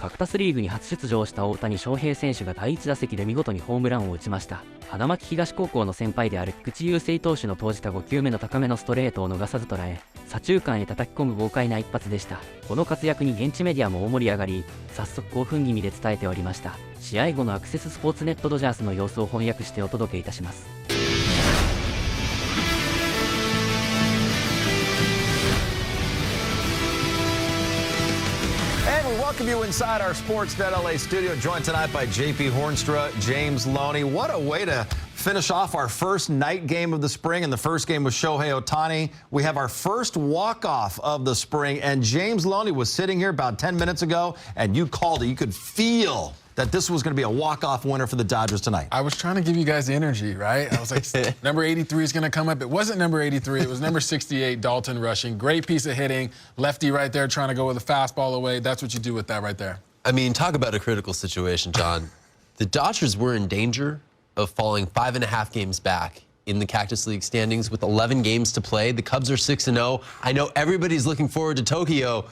カクタスリーグに初出場した大谷翔平選手が第一打席で見事にホームランを打ちました。花巻東高校の先輩である菊池雄星投手の投じた5球目の高めのストレートを逃さず捉え、左中間へ叩き込む豪快な一発でした。この活躍に現地メディアも大盛り上がり、早速興奮気味で伝えておりました。試合後のアクセススポーツネットドジャースの様子を翻訳してお届けいたします。Welcome you inside our Sportsnet LA studio, joined tonight by JP Hornstra, James Loney. What a way to finish off our first night game of the spring, and the first game was Shohei Ohtani. We have our first walk-off of the spring, and James Loney was sitting here about 10 minutes ago, and you called it. You could feel that this was going to be a walk-off winner for the Dodgers tonight. I was trying to give you guys the energy, right? I was like, number 83 is going to come up. It wasn't number 83. It was number 68, Dalton rushing. Great piece of hitting. Lefty right there trying to go with a fastball away. That's what you do with that right there. I mean, talk about a critical situation, John. The Dodgers were in danger of falling 5.5 games back in the Cactus League standings with 11 games to play. The Cubs are 6-0. I know everybody's looking forward to Tokyo,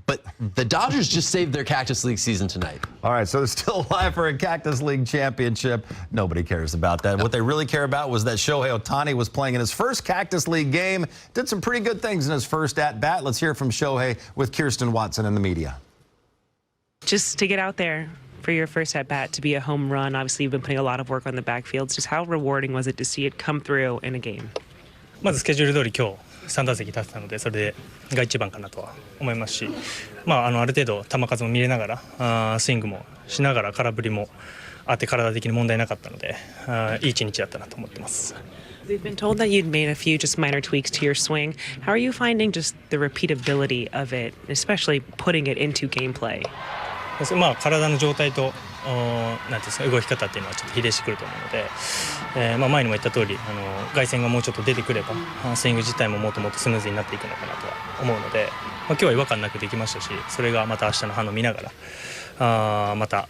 but the Dodgers just saved their Cactus League season tonight. All right, so they're still alive for a Cactus League championship. Nobody cares about that. No. What they really care about was that Shohei Ohtani was playing in his first Cactus League game. Did some pretty good things in his first at-bat. Let's hear from Shohei with Kirsten Watson in the media. Just to get out there for your first at-bat, to be a home run. Obviously, you've been putting a lot of work on the backfields. Just how rewarding was it to see it come through in a game? まずスケジュール通り今日3打席立ってたので、それが一番かなとは思いますし、ある程度球数も見れながらスイングもしながら空振りもあって体的に問題なかったので、いい一日だったなと思ってます。We've been told that you'd made a few just minor tweaks to your swing. How are you finding just the repeatability of it, especially putting it into gameplay? 体の状態となんていうんですか、動き方っていうのはちょっと比例してくると思うので、前にも言った通り外線がもうちょっと出てくればスイング自体ももっともっとスムーズになっていくのかなとは思うので、今日は違和感なくできましたし、それがまた明日の反応を見ながらまた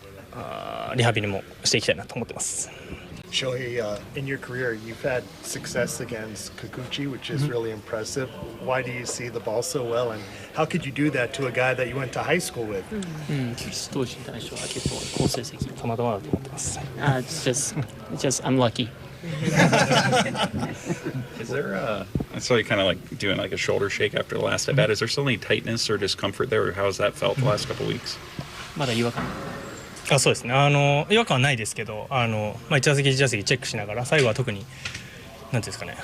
リハビリもしていきたいなと思ってます。Shohei, in your career, you've had success against Kikuchi, which is really impressive. Why do you see the ball so well, and how could you do that to a guy that you went to high school with? 菊池投手に対しては結構好成績。たまたまだと思ってます。It's just I'm lucky. Is there I saw you kind of like doing like a shoulder shake after the last at bat. Is there still any tightness or discomfort there, or how's that felt the last couple weeks? まだ違和感。そうですね。違和感はないですけど、1打席1打席チェックしながら、最後は特になんていうんですかね、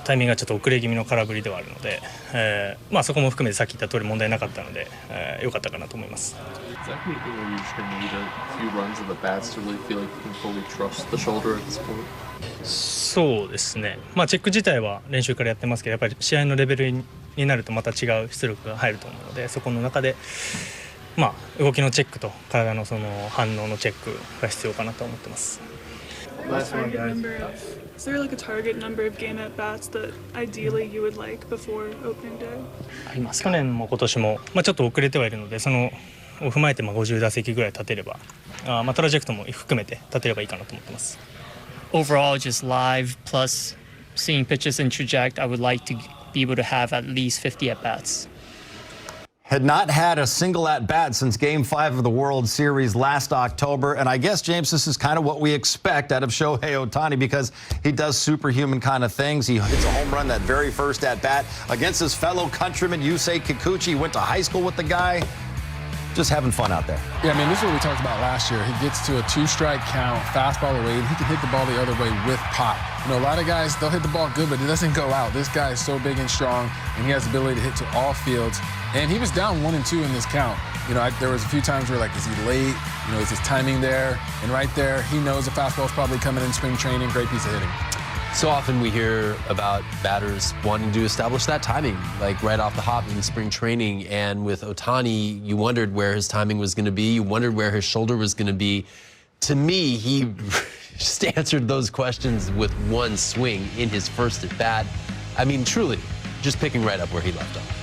タイミングがちょっと遅れ気味の空振りではあるので、そこも含めてさっき言った通り問題なかったので、良かったかなと思います。そうですね。チェック自体は練習からやってますけど、やっぱり試合のレベルになるとまた違う出力が入ると思うので、そこの中で。動きのチェックと体のその反応のチェックが必要かなと思ってます。Is there like a target number of game at bats that ideally you would like before opening day? あります。去年も今年もちょっと遅れてはいるので、そのを踏まえて50打席ぐらい立てれば、トラジェクトも含めて立てればいいかなと思ってます。Overall, just live plus seeing pitches and traject, I would like to be able to have at least 50 at bats. Had not had a single at-bat since Game 5 of the World Series last October. And I guess, James, this is kind of what we expect out of Shohei Ohtani because he does superhuman kind of things. He hits a home run that very first at-bat against his fellow countryman, Yusei Kikuchi. He went to high school with the guy. Just having fun out there. Yeah, I mean, this is what we talked about last year. He gets to a 2-strike count, fastball away, and he can hit the ball the other way with pop. You know, a lot of guys, they'll hit the ball good, but it doesn't go out. This guy is so big and strong, and he has the ability to hit to all fields. And he was down 1-2 in this count. You know, there was a few times where, like, is he late? You know, is his timing there? And right there, he knows the fastball is probably coming in spring training. Great piece of hitting. So often we hear about batters wanting to establish that timing, like right off the hop in spring training. And with Ohtani, you wondered where his timing was going to be. You wondered where his shoulder was going to be. To me, he just answered those questions with one swing in his first at bat. I mean, truly, just picking right up where he left off.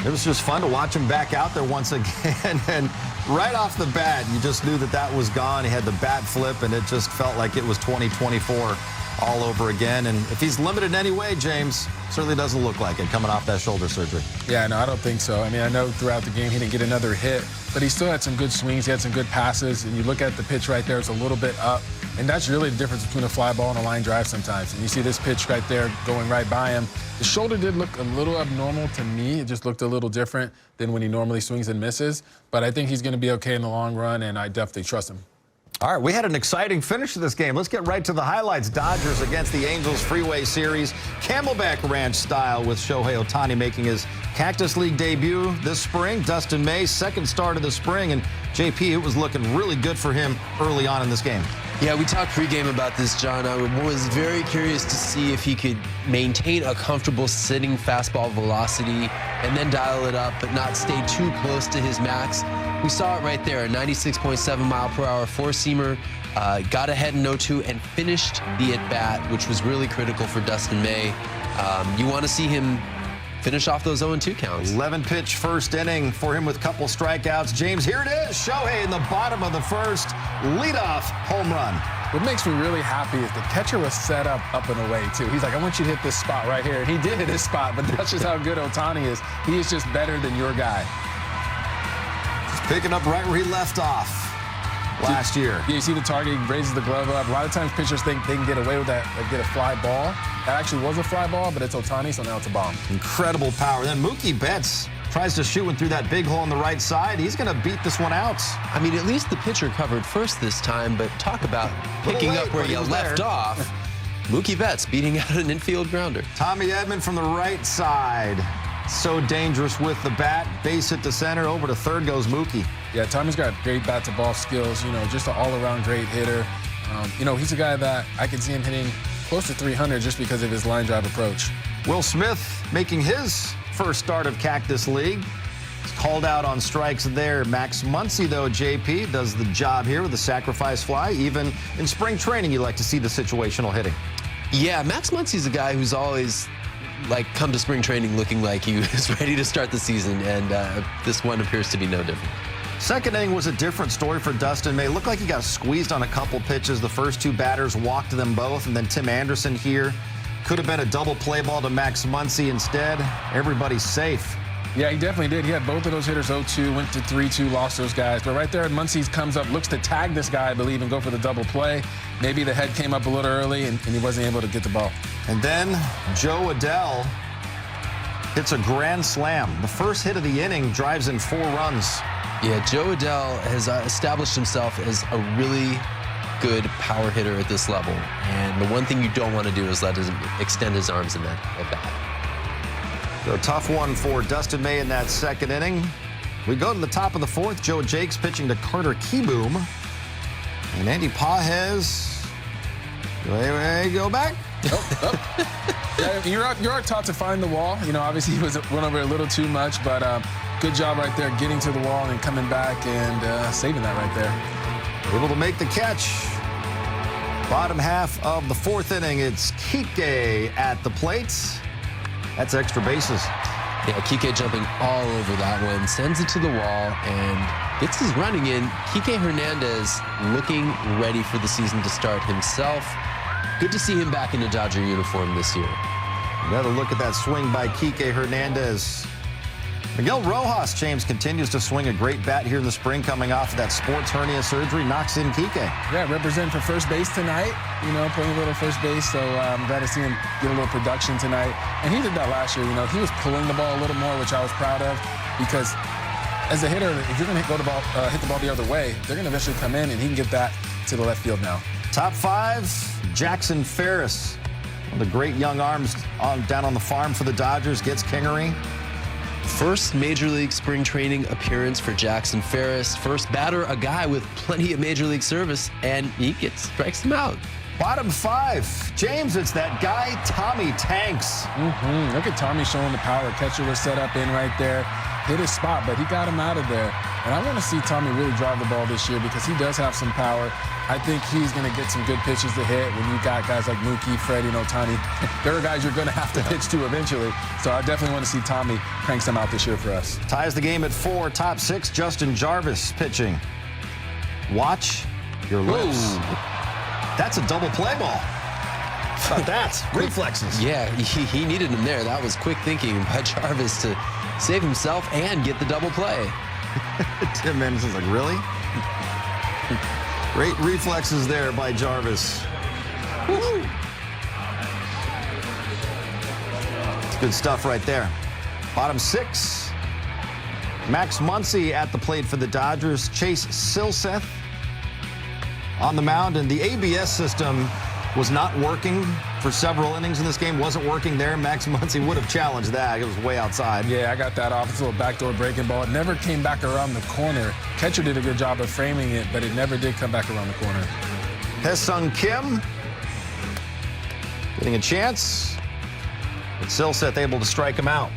It was just fun to watch him back out there once again. And right off the bat, you just knew that that was gone. He had the bat flip, and it just felt like it was 2024 all over again. And if he's limited in any way, James, certainly doesn't look like it coming off that shoulder surgery. Yeah, no, I don't think so. I mean, I know throughout the game he didn't get another hit, but he still had some good swings. He had some good passes. And you look at the pitch right there, it's a little bit up. And that's really the difference between a fly ball and a line drive sometimes. And you see this pitch right there going right by him. The shoulder did look a little abnormal to me. It just looked a little different than when he normally swings and misses. But I think he's going to be okay in the long run, and I definitely trust him. All right, we had an exciting finish to this game. Let's get right to the highlights. Dodgers against the Angels Freeway Series, Camelback Ranch style, with Shohei Ohtani making his Cactus League debut this spring. Dustin May's second start of the spring, and JP, it was looking really good for him early on in this game. Yeah, we talked pregame about this, John. I was very curious to see if he could maintain a comfortable sitting fastball velocity and then dial it up, but not stay too close to his max. We saw it right there, a 96.7 mile per hour four-seamer, got ahead in 0-2 and finished the at-bat, which was really critical for Dustin May. You want to see him finish off those 0-2 counts. 11-pitch first inning for him with a couple strikeouts. James, here it is. Shohei in the bottom of the first, leadoff home run. What makes me really happy is the catcher was set up and away, too. He's like, I want you to hit this spot right here. And he did hit his spot, but that's just how good Ohtani is. He is just better than your guy. Just picking up right where he left off last year. Yeah, you see the target, he raises the glove up. A lot of times pitchers think they can get away with that, get a fly ball. That actually was a fly ball, but it's Ohtani, so now it's a bomb. Incredible power. Then Mookie Betts tries to shoot one through that big hole on the right side. He's going to beat this one out. I mean, at least the pitcher covered first this time, but talk about picking up where you left off. Mookie Betts beating out an infield grounder. Tommy Edman from the right side. So dangerous with the bat. Base hit to center. Over to third goes Mookie. Yeah, Tommy's got great bat-to-ball skills, you know, just an all-around great hitter. You know, he's a guy that I can see him hitting close to 300 just because of his line drive approach. Will Smith making his first start of Cactus League. He's called out on strikes there. Max Muncy, though, JP, does the job here with the sacrifice fly. Even in spring training, you like to see the situational hitting. Yeah, Max Muncy's a guy who's always come to spring training looking like he was ready to start the season, and this one appears to be no different. Second inning was a different story for Dustin May. Looked like he got squeezed on a couple pitches. The first two batters walked them both, and then Tim Anderson here could have been a double play ball to Max Muncy instead. Everybody's safe. Yeah, he definitely did. He had both of those hitters 0-2, went to 3-2, lost those guys. But right there, Muncy comes up, looks to tag this guy, I believe, and go for the double play. Maybe the head came up a little early, and he wasn't able to get the ball. And then Joe Adell hits a grand slam. The first hit of the inning drives in 4 runs. Yeah, Joe Adell has established himself as a really good power hitter at this level. And the one thing you don't want to do is let him extend his arms in that at bat. So a tough one for Dustin May in that second inning. We go to the top of the fourth. Joe Jakes pitching to Carter Kieboom. And Andy Pages. Go back. Yeah, you're taught to find the wall. You know, obviously he went over a little too much, but good job right there getting to the wall and coming back and saving that right there. Able to make the catch. Bottom half of the fourth inning, it's Kike at the plate. That's extra bases. Yeah, Kike jumping all over that one, sends it to the wall, and gets his running in. Kike Hernandez looking ready for the season to start himself. Good to see him back in a Dodger uniform this year. Another look at that swing by Kike Hernandez. Miguel Rojas, James, continues to swing a great bat here in the spring, coming off of that sports hernia surgery, knocks in Kike. Yeah, representing for first base tonight, you know, playing a little first base, so I'm glad to see him get a little production tonight. And he did that last year, you know, he was pulling the ball a little more, which I was proud of, because as a hitter, if you're going to hit the ball the other way, they're going to eventually come in, and he can get that to the left field now. Top 5, Jackson Ferris. One of the great young arms down on the farm for the Dodgers, gets Kingery. First Major League spring training appearance for Jackson Ferris. First batter, a guy with plenty of Major League service, and he strikes him out. Bottom 5, James, it's that guy, Tommy Tanks. Look at Tommy showing the power. Catcher was set up in right there. Hit his spot, but he got him out of there. And I want to see Tommy really drive the ball this year because he does have some power. I think he's going to get some good pitches to hit when you got guys like Mookie, Freddie, and Ohtani. There are guys you're going to have to pitch to eventually. So I definitely want to see Tommy crank some out this year for us. Ties the game at 4. Top 6, Justin Jarvis pitching. Watch your lips. Ooh. That's a double play ball. How about that? Reflexes. Yeah, he needed him there. That was quick thinking by Jarvis to save himself and get the double play. Tim Anderson's like, really? Great reflexes there by Jarvis. Woo. It's good stuff right there. Bottom 6. Max Muncy at the plate for the Dodgers. Chase Silseth on the mound, and the ABS system was not working for several innings in this game. Wasn't working there. Max Muncy would have challenged that. It was way outside. Yeah, I got that off. It's a little backdoor breaking ball. It never came back around the corner. Catcher did a good job of framing it, but it never did come back around the corner. Haesung Kim getting a chance, but Silseth able to strike him out.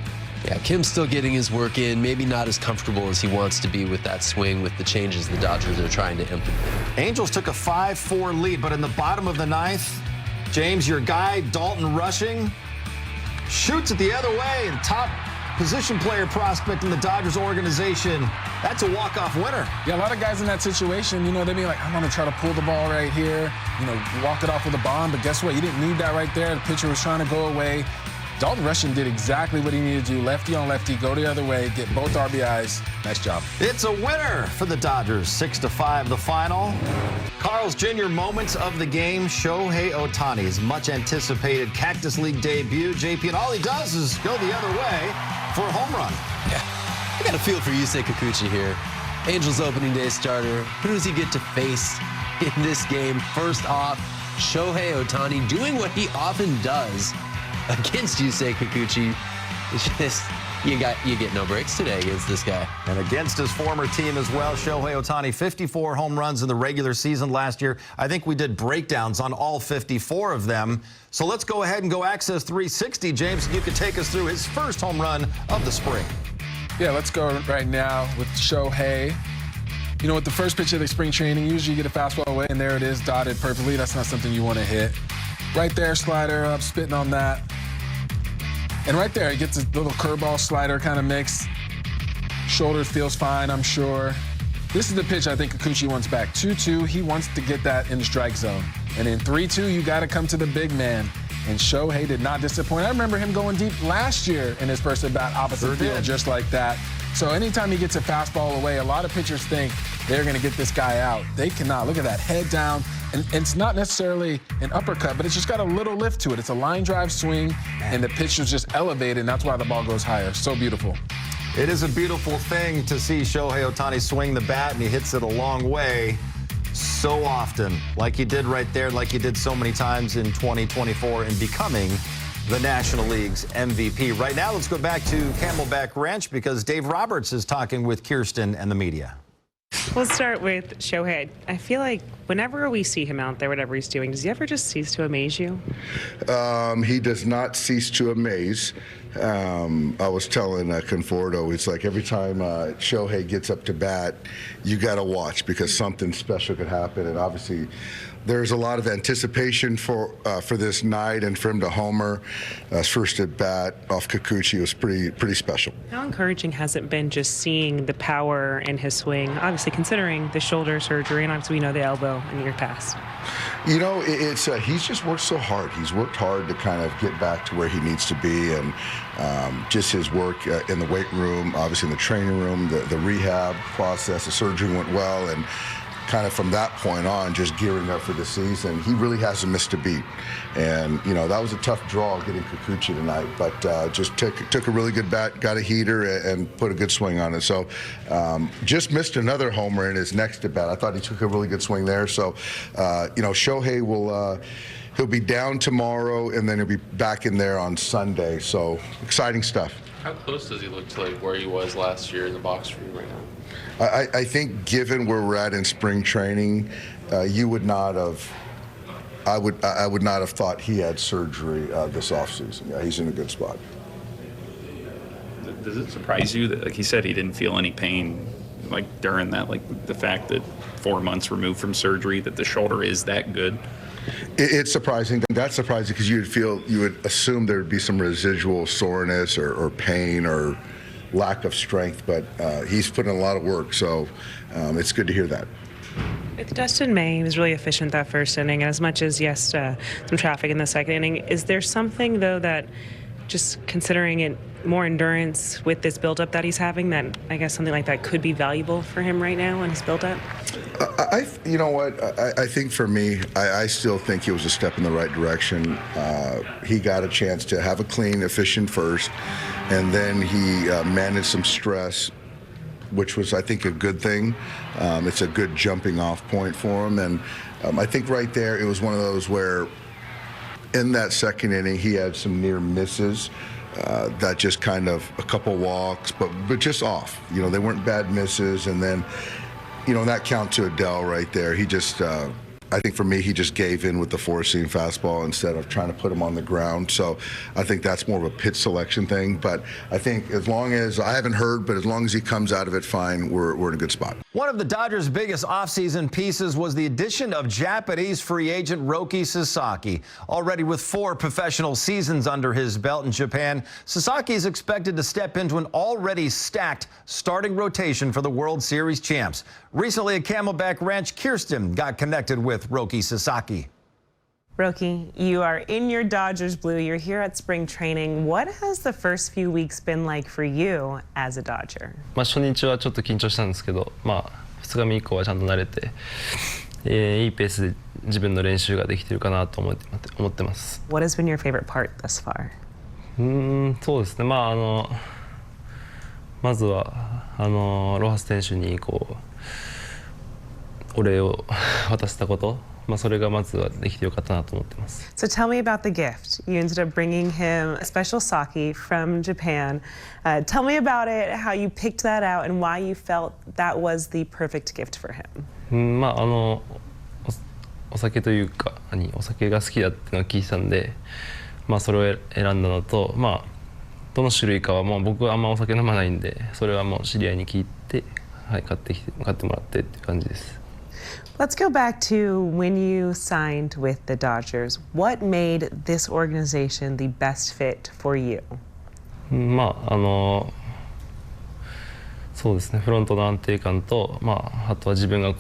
Yeah, Kim's still getting his work in, maybe not as comfortable as he wants to be with that swing with the changes the Dodgers are trying to implement. Angels took a 5-4 lead, but in the bottom of the 9th, James, your guy, Dalton Rushing, shoots it the other way. The top position player prospect in the Dodgers organization. That's a walk-off winner. Yeah, a lot of guys in that situation, you know, they'd be like, I'm going to try to pull the ball right here, you know, walk it off with a bomb. But guess what? You didn't need that right there. The pitcher was trying to go away. Dalton Rushing did exactly what he needed to do. Lefty on lefty, go the other way, get both RBIs. Nice job. It's a winner for the Dodgers. 6-5 the final. Carl's Jr. moments of the game. Shohei Ohtani's much anticipated Cactus League debut. JP, and all he does is go the other way for a home run. Yeah, I got a feel for Yusei Kikuchi here. Angels opening day starter. Who does he get to face in this game? First off, Shohei Ohtani doing what he often does against Yusei Kikuchi. It's just, you get no breaks today against this guy. And against his former team as well, Shohei Ohtani, 54 home runs in the regular season last year. I think we did breakdowns on all 54 of them. So let's go ahead and go Access 360. James, you could take us through his first home run of the spring. Yeah, let's go right now with Shohei. You know, with the first pitch of the spring training, usually you get a fastball away, and there it is, dotted perfectly. That's not something you want to hit. Right there, slider up, spitting on that. And right there, he gets a little curveball slider kind of mix. Shoulder feels fine, I'm sure. This is the pitch I think Kikuchi wants back. 2-2, he wants to get that in the strike zone. And in 3-2, you got to come to the big man. And Shohei did not disappoint. I remember him going deep last year in his first at-bat opposite field, just like that. So anytime he gets a fastball away, a lot of pitchers think they're going to get this guy out. They cannot. Look at that, head down. And it's not necessarily an uppercut, but it's just got a little lift to it. It's a line drive swing, and the pitch is just elevated, and that's why the ball goes higher. So beautiful. It is a beautiful thing to see Shohei Ohtani swing the bat, and he hits it a long way so often, like he did right there, like he did so many times in 2024 in becoming the National League's MVP. Right now, let's go back to Camelback Ranch because Dave Roberts is talking with Kirsten and the media. We'll start with Shohei. I feel like whenever we see him out there, whatever he's doing, does he ever just cease to amaze you? He does not cease to amaze. I was telling Conforto, it's like every time Shohei gets up to bat, you got to watch because something special could happen. And obviously, there's a lot of anticipation for this night, and for him to homer his first at bat off Kikuchi was pretty special. How encouraging has it been just seeing the power in his swing? Obviously, considering the shoulder surgery, and obviously we know the elbow in year past. You know, it's he's just worked so hard. He's worked hard to kind of get back to where he needs to be, and just his work in the weight room, obviously in the training room, the rehab process, the surgery went well, and kind of from that point on, just gearing up for the season, he really hasn't missed a beat. And, you know, that was a tough draw getting Kikuchi tonight, but just took a really good bat, got a heater, and put a good swing on it. So just missed another homer in his next at bat. I thought he took a really good swing there. So, you know, Shohei will, he'll be down tomorrow, and then he'll be back in there on Sunday. So exciting stuff. How close does he look to like where he was last year in the box for you right now? I think given where we're at in spring training, you would not have. I would not have thought he had surgery this offseason. Yeah, he's in a good spot. Does it surprise you that, like he said, he didn't feel any pain, like during that, like the fact that 4 months removed from surgery, that the shoulder is that good? It's surprising. That's surprising because you would assume there would be some residual soreness or pain or lack of strength, but he's put in a lot of work, so it's good to hear that. With Dustin May, he was really efficient that first inning, and as much as, yes, some traffic in the second inning, is there something, though, that just considering it more endurance with this buildup that he's having, that I guess something like that could be valuable for him right now in his buildup? You know what? I think for me, I still think it was a step in the right direction. He got a chance to have a clean, efficient first, and then he managed some stress, which was, I think, a good thing. It's a good jumping off point for him. And I think right there, it was one of those where in that second inning, he had some near misses that just kind of a couple walks, but just off. You know, they weren't bad misses. And then, you know, that count to Adele right there, he just, I think for me, he just gave in with the four-seam fastball instead of trying to put him on the ground. So I think that's more of a pitch selection thing. But I think as long as, I haven't heard, but as long as he comes out of it fine, we're in a good spot. One of the Dodgers' biggest offseason pieces was the addition of Japanese free agent Roki Sasaki. Already with 4 professional seasons under his belt in Japan, Sasaki is expected to step into an already stacked starting rotation for the World Series champs. Recently at Camelback Ranch, Kirsten got connected with Roki Sasaki. Roki, you are in your Dodgers blue. You're here at spring training. What has the first few weeks been like for you as a Dodger? 初日はちょっと緊張したんですけど、2日目以降はちゃんと慣れて、いいペースで自分の練習ができてるかなと思ってます。What has been your favorite part thus far? そうですね。まずはロハス選手にお礼を渡したこと。それがまずはできてよかったなと思ってます。So tell me about the gift. You ended up bringing him a special sake from Japan. Tell me about it, how you picked that out, and why you felt that was the perfect gift for him. お酒というかお酒が好きだっていうのを聞いてたんで、それを選んだのと、どの種類かはもう僕はあんまお酒飲まないんで、それはもう知り合いに聞いて、買ってもらってっていう感じです。Let's go back to when you signed with the Dodgers. What made this organization the best fit for you? そうですね。フロントの安定感と、あとは自分が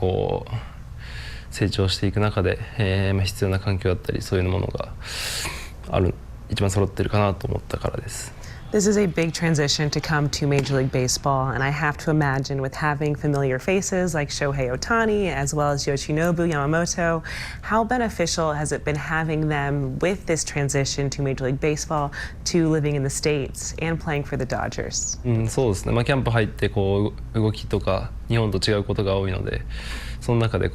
成長していく中で、必要な環境だったりそういうものが一番揃ってるかなと思ったからです。This is a big transition to come to Major League Baseball, and I have to imagine with having familiar faces like Shohei Ohtani as well as Yoshinobu Yamamoto, how beneficial has it been having them with this transition to Major League Baseball to living in the States and playing for the Dodgers? そうですね。キャンプ入って動きとか日本と違うことが多いので、その中で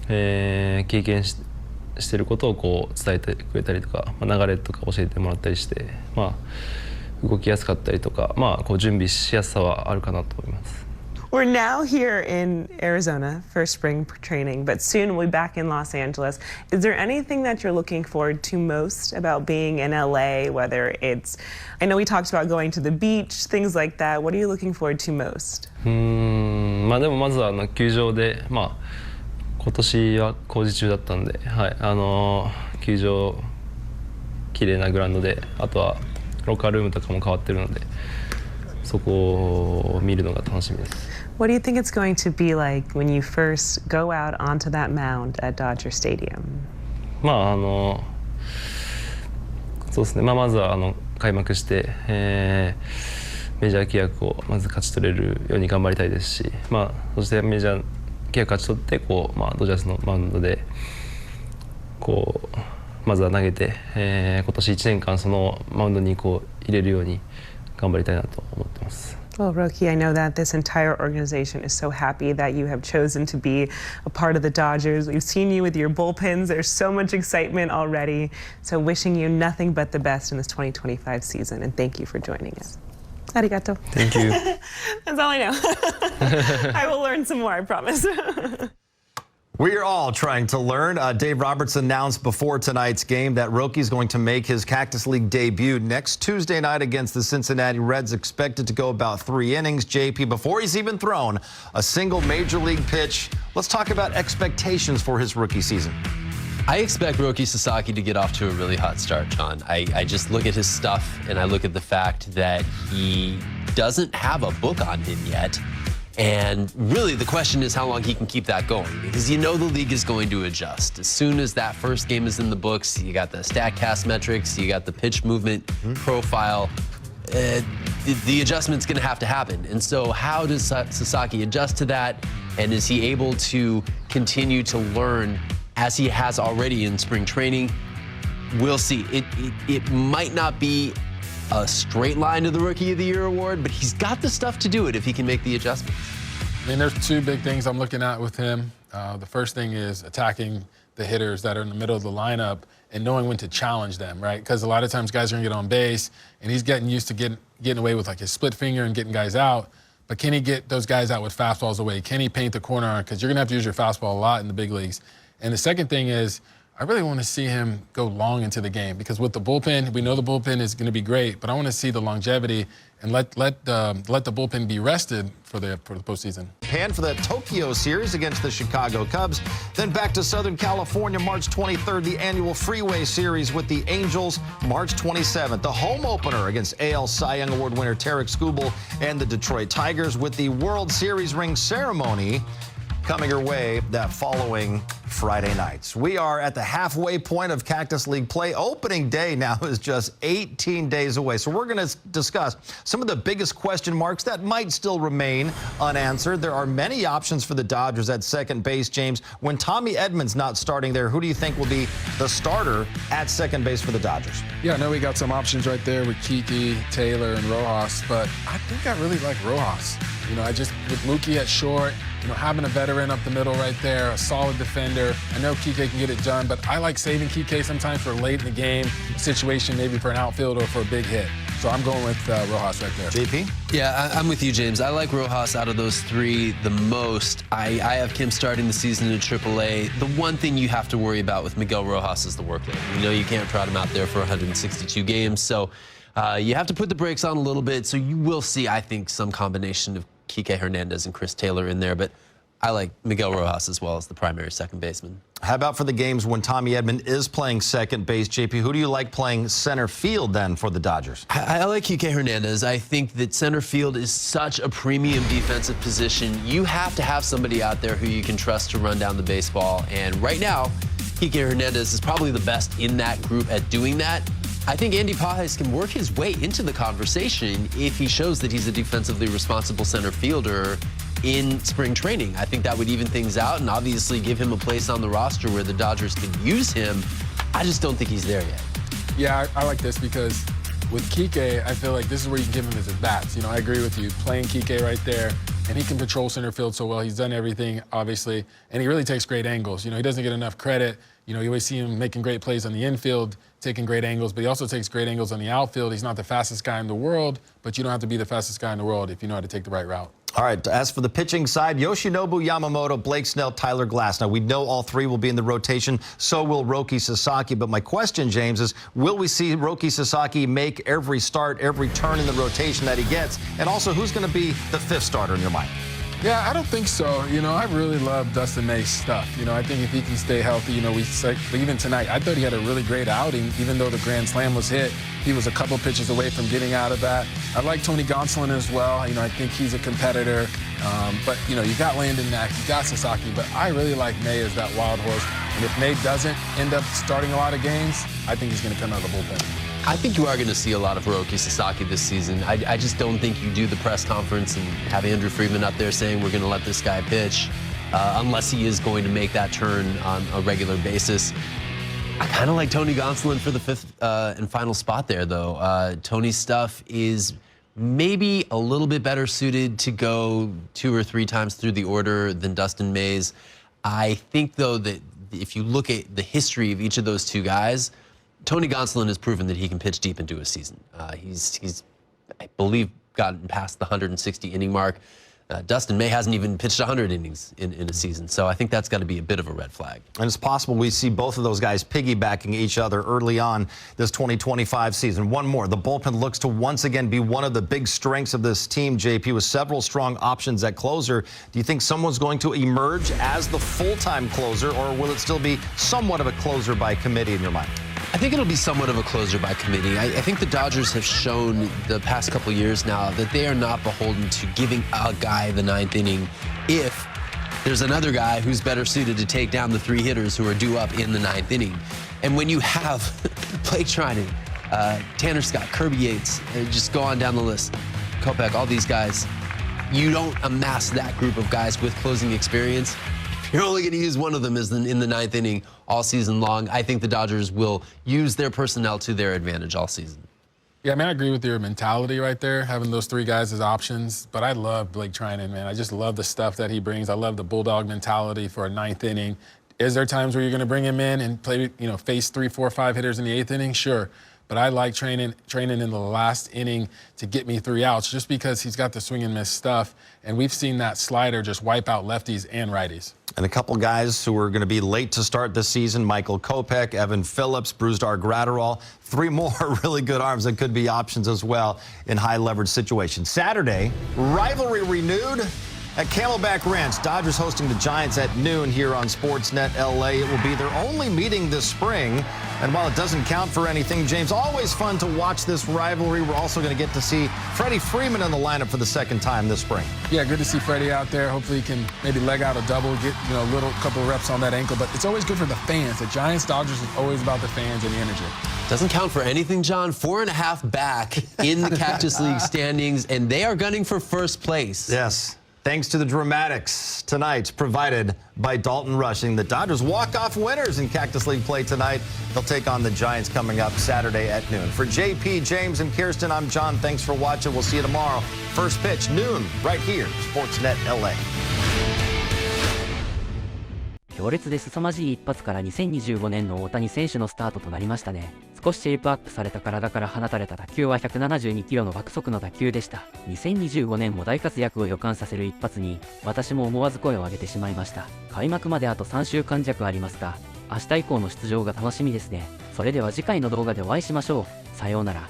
経験してることを伝えてくれたりとか、流れとか教えてもらったりして、動きやすかったりとか、準備しやすさはあるかなと思います。We're now here in Arizona for spring training, but soon we'll be back in Los Angeles. Is there anything that you're looking forward to most about being in LA, whether it's, I know we talked about going to the beach, things like that. What are you looking forward to most? でもまずは球場で、今年は工事中だったんで、球場綺麗なグラウンドで、あとはロッカールームとかも変わってるので、そこを見るのが楽しみです。What do you think it's going to be like when you first go out onto that mound at Dodger Stadium? そうですね。まずは開幕して、メジャー契約をまず勝ち取れるように頑張りたいですし、そしてメジャー契約勝ち取ってドジャースのマウンドでまずは投げて、今年1年間そのマウンドに入れるように頑張りたいなと思ってます。Well, Roki, I know that this entire organization is so happy that you have chosen to be a part of the Dodgers. We've seen you with your bullpens. There's so much excitement already. So wishing you nothing but the best in this 2025 season, and thank you for joining us. Arigato. Thank you. That's all I know. I will learn some more, I promise. We are all trying to learn. Dave Roberts announced before tonight's game that Roki is going to make his Cactus League debut next Tuesday night against the Cincinnati Reds, expected to go about 3 innings. JP, before he's even thrown a single major league pitch, let's talk about expectations for his rookie season. I expect Roki Sasaki to get off to a really hot start, John. I just look at his stuff and I look at the fact that he doesn't have a book on him yet. And really, the question is how long he can keep that going, because you know the league is going to adjust. As soon as that first game is in the books, you got the StatCast metrics, you got the pitch movement profile, the adjustment's going to have to happen. And so how does Sasaki adjust to that? And is he able to continue to learn as he has already in spring training? We'll see. It might not be a straight line to the Rookie of the Year award, but he's got the stuff to do it if he can make the adjustments. I mean, there's two big things I'm looking at with him. The first thing is attacking the hitters that are in the middle of the lineup and knowing when to challenge them, right? Because a lot of times guys are gonna get on base, and he's getting used to getting away with like his split finger and getting guys out. But can he get those guys out with fastballs away? Can he paint the corner on? Because you're gonna have to use your fastball a lot in the big leagues. And the second thing is, I really want to see him go long into the game, because with the bullpen, we know the bullpen is going to be great, but I want to see the longevity and let the bullpen be rested for the postseason. Japan for the Tokyo series against the Chicago Cubs. Then back to Southern California, March 23rd, the annual Freeway Series with the Angels, March 27th. The home opener against AL Cy Young Award winner Tarek Skubal and the Detroit Tigers, with the World Series ring ceremony coming your way that following Friday nights. We are at the halfway point of Cactus League play. Opening day now is just 18 days away. So we're going to discuss some of the biggest question marks that might still remain unanswered. There are many options for the Dodgers at second base, James. When Tommy Edman's not starting there, who do you think will be the starter at second base for the Dodgers? Yeah, I know we got some options right there with Kiki, Taylor, and Rojas, but I think I really like Rojas. You know, with Mookie at short, you know, having a veteran up the middle right there, a solid defender. I know Kike can get it done, but I like saving Kike sometimes for late in the game situation, maybe for an outfield or for a big hit. So I'm going with Rojas right there. JP? Yeah, I'm with you, James. I like Rojas out of those three the most. I have Kim starting the season in AAA. The one thing you have to worry about with Miguel Rojas is the workload. You know you can't trot him out there for 162 games, so you have to put the brakes on a little bit. So you will see, I think, some combination of Kike Hernandez and Chris Taylor in there, but I like Miguel Rojas as well as the primary second baseman. How about for the games when Tommy Edman is playing second base, JP? Who do you like playing center field then for the Dodgers? I like Kike Hernandez. I think that center field is such a premium defensive position. You have to have somebody out there who you can trust to run down the baseball, and right now, Kike Hernandez is probably the best in that group at doing that. I think Andy Pajes can work his way into the conversation if he shows that he's a defensively responsible center fielder in spring training. I think that would even things out and obviously give him a place on the roster where the Dodgers can use him. I just don't think he's there yet. Yeah, I like this because with Kike, I feel like this is where you can give him his at-bats. You know, I agree with you. Playing Kike right there, and he can patrol center field so well. He's done everything, obviously, and he really takes great angles. You know, he doesn't get enough credit. You know, you always see him making great plays on the infield, taking great angles, but he also takes great angles on the outfield. He's not the fastest guy in the world, but you don't have to be the fastest guy in the world if you know how to take the right route. All right, as for the pitching side, Yoshinobu Yamamoto, Blake Snell, Tyler Glass. Now, we know all three will be in the rotation, so will Roki Sasaki. But my question, James, is will we see Roki Sasaki make every start, every turn in the rotation that he gets? And also, who's going to be the fifth starter in your mind? Yeah, I don't think so. You know, I really love Dustin May's stuff. You know, I think if he can stay healthy, you know, even tonight, I thought he had a really great outing, even though the grand slam was hit. He was a couple pitches away from getting out of that. I like Tony Gonsolin as well. You know, I think he's a competitor. But, you know, you got Landon Knack, you got Sasaki, but I really like May as that wild horse. And if May doesn't end up starting a lot of games, I think he's going to come out of the bullpen. I think you are going to see a lot of Roki Sasaki this season. I just don't think you do the press conference and have Andrew Friedman up there saying we're going to let this guy pitch unless he is going to make that turn on a regular basis. I kind of like Tony Gonsolin for the fifth and final spot there, though. Tony's stuff is maybe a little bit better suited to go 2 or 3 times through the order than Dustin May's. I think, though, that if you look at the history of each of those two guys, Tony Gonsolin has proven that he can pitch deep into a season. He's, I believe, gotten past the 160 inning mark. Dustin May hasn't even pitched 100 innings in a season, so I think that's got to be a bit of a red flag. And it's possible we see both of those guys piggybacking each other early on this 2025 season. One more. The bullpen looks to once again be one of the big strengths of this team, JP, with several strong options at closer. Do you think someone's going to emerge as the full-time closer, or will it still be somewhat of a closer by committee in your mind? I think it'll be somewhat of a closer by committee. I think the Dodgers have shown the past couple years now that they are not beholden to giving a guy the ninth inning if there's another guy who's better suited to take down the three hitters who are due up in the ninth inning. And when you have Blake Trinan, Tanner Scott, Kirby Yates, just go on down the list, Kopech, all these guys, you don't amass that group of guys with closing experience. You're only going to use one of them in the ninth inning all season long. I think the Dodgers will use their personnel to their advantage all season. Yeah, I mean, I agree with your mentality right there, having those three guys as options. But I love Blake Trinan, man. I just love the stuff that he brings. I love the bulldog mentality for a ninth inning. Is there times where you're going to bring him in and play, face 3, 4, 5 hitters in the eighth inning? Sure. But I like training in the last inning to get me 3 outs just because he's got the swing and miss stuff. And we've seen that slider just wipe out lefties and righties. And a couple guys who are going to be late to start this season, Michael Kopech, Evan Phillips, Brusdar Graterol, 3 more really good arms that could be options as well in high leverage situations. Saturday, rivalry renewed at Camelback Ranch. Dodgers hosting the Giants at noon here on Sportsnet LA. It will be their only meeting this spring. And while it doesn't count for anything, James, always fun to watch this rivalry. We're also going to get to see Freddie Freeman in the lineup for the second time this spring. Yeah, good to see Freddie out there. Hopefully he can maybe leg out a double, get a couple of reps on that ankle. But it's always good for the fans. The Giants-Dodgers is always about the fans and the energy. Doesn't count for anything, John. 4.5 back in the Cactus League standings, and they are gunning for first place. Yes. Thanks to the dramatics tonight provided by Dalton Rushing. The Dodgers walk-off winners in Cactus League play tonight. They'll take on the Giants coming up Saturday at noon. For JP, James, and Kirsten, I'm John. Thanks for watching. We'll see you tomorrow. First pitch, noon, right here, Sportsnet LA. 強烈で凄まじい一発から2025年の大谷選手のスタートとなりましたね。少しシェイプアップされた体から放たれた打球は172キロの爆速の打球でした。2025年も大活躍を予感させる一発に、私も思わず声を上げてしまいました。開幕まであと3週間弱ありますが、明日以降の出場が楽しみですね。それでは次回の動画でお会いしましょう。さようなら。